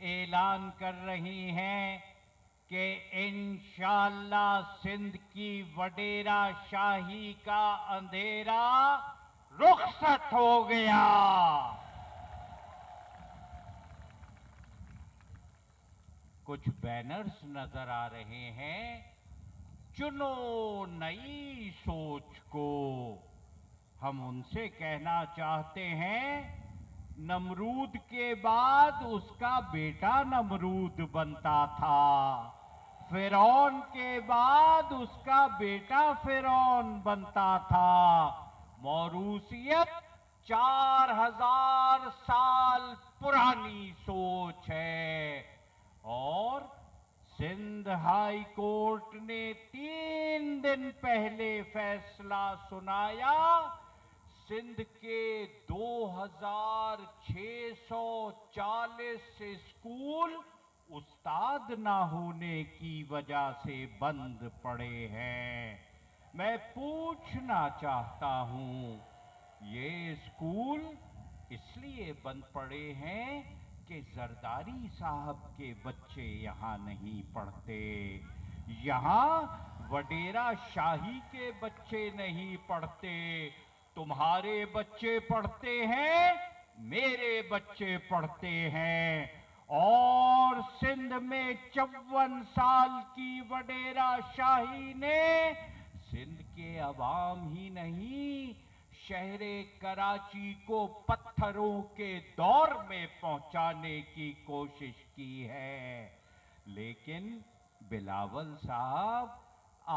اعلان کر رہی ہیں کہ انشاءاللہ سندھ کی وڈیرا شاہی کا اندھیرا رخصت ہو گیا۔ کچھ بینرز نظر آ رہے ہیں، چنو نئی سوچ کو۔ ہم ان سے کہنا چاہتے ہیں، نمرود کے بعد اس کا بیٹا نمرود بنتا تھا، فرعون کے بعد اس کا بیٹا فرعون بنتا تھا۔ موروثیت 4000 سال پرانی سوچ ہے، اور سندھ ہائی کورٹ نے 3 دن پہلے فیصلہ سنایا، سندھ کے 2640 اسکول استاد نہ ہونے کی وجہ سے بند پڑے ہیں۔ میں پوچھنا چاہتا ہوں، یہ اسکول اس لیے بند پڑے ہیں کہ زرداری صاحب کے بچے یہاں نہیں پڑھتے، یہاں وڈیرا شاہی کے بچے نہیں پڑھتے، تمہارے بچے پڑھتے ہیں، میرے بچے پڑھتے ہیں، اور سندھ میں 54 سال کی وڈیرا شاہی نے سندھ کے عوام ہی نہیں، شہر کراچی کو پتھروں کے دور میں پہنچانے کی کوشش کی ہے۔ لیکن بلاول صاحب،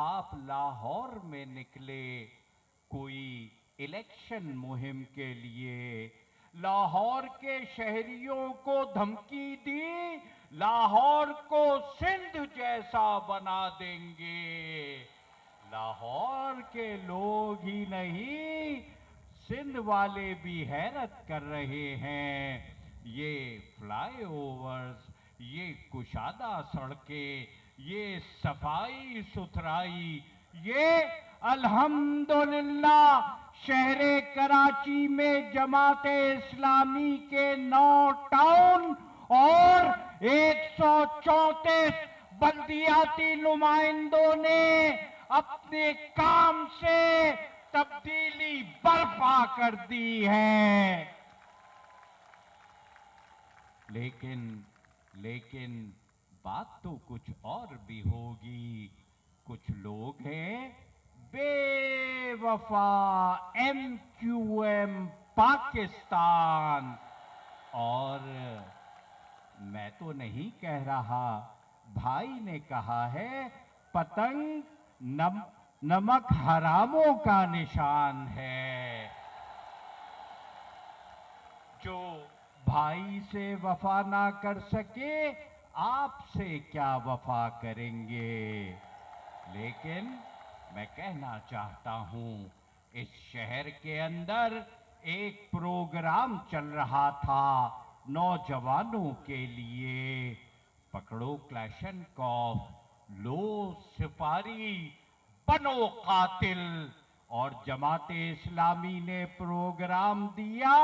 آپ لاہور میں نکلے کوئی الیکشن مہم کے لیے، لاہور کے شہریوں کو دھمکی دی، لاہور کو سندھ جیسا بنا دیں گے۔ لاہور کے لوگ ہی نہیں، سندھ والے بھی حیرت کر رہے ہیں، یہ فلائی اوورز، یہ کشادہ سڑکیں، یہ صفائی ستھرائی، یہ الحمدللہ شہر کراچی میں جماعت اسلامی کے 9 ٹاؤن اور 134 بلدیاتی نمائندوں نے اپنے کام سے تبدیلی برپا کر دی ہے۔ لیکن بات تو کچھ اور بھی ہوگی۔ کچھ لوگ ہیں بے وفا MQM پاکستان، اور میں تو نہیں کہہ رہا، بھائی نے کہا ہے، پتنگ نمک حراموں کا نشان ہے۔ جو بھائی سے وفا نہ کر سکے، آپ سے کیا وفا کریں گے؟ لیکن میں کہنا چاہتا ہوں، اس شہر کے اندر ایک پروگرام چل رہا تھا نوجوانوں کے لیے، پکڑو کلاشنکوف، لو سپاری، بنو قاتل، اور جماعت اسلامی نے پروگرام دیا،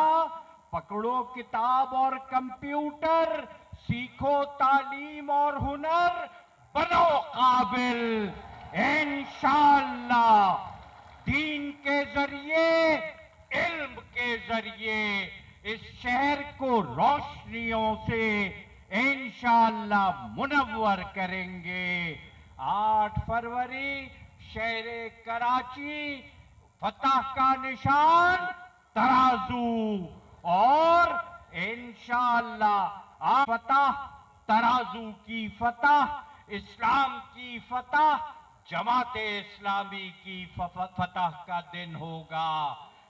پکڑو کتاب اور کمپیوٹر، سیکھو تعلیم اور ہنر، بنو قابل۔ انشاءاللہ دین کے ذریعے، علم کے ذریعے اس شہر کو روشنیوں سے انشاءاللہ منور کریں گے۔ 8 فروری شہر کراچی، فتح کا نشان ترازو، اور انشاءاللہ فتح، ترازو کی فتح، اسلام کی فتح، جماعت اسلامی کی فتح کا دن ہوگا۔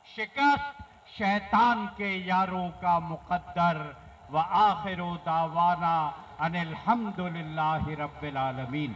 شکست شیطان کے یاروں کا مقدر۔ وآخر دعوانا ان الحمدللہ رب العالمین۔